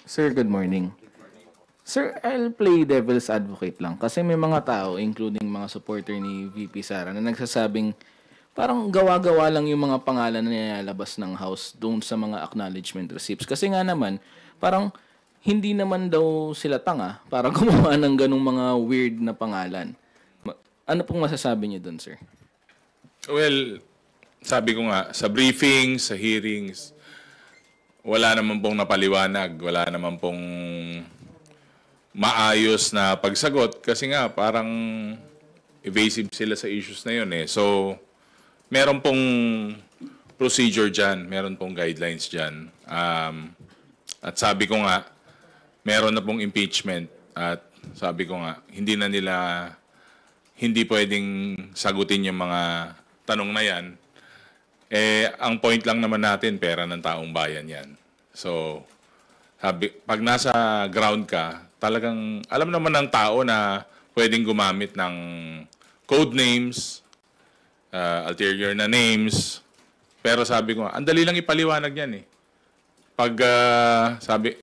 Sir, good morning. Sir, I'll play devil's advocate lang kasi may mga tao, including mga supporter ni VP Sara, na nagsasabing parang gawa-gawa lang yung mga pangalan na nilalabas ng House doon sa mga acknowledgement receipts. Kasi nga naman, parang hindi naman daw sila tanga para gumawa ng ganong mga weird na pangalan. Ano pong masasabi niyo doon, sir? Well, sabi ko nga, sa briefings, sa hearings, wala naman pong napaliwanag, wala naman pong maayos na pagsagot kasi nga parang evasive sila sa issues na yun eh. So, meron pong procedure dyan, meron pong guidelines dyan. At sabi ko nga, meron na pong impeachment at sabi ko nga, hindi pwedeng sagutin yung mga tanong na yan. Eh, ang point lang naman natin, pera ng taong bayan yan. So, pag nasa ground ka, talagang alam naman ng tao na pwedeng gumamit ng code names, ulterior na names. Pero sabi ko, ang dali lang ipaliwanag yan eh. Pag sabi,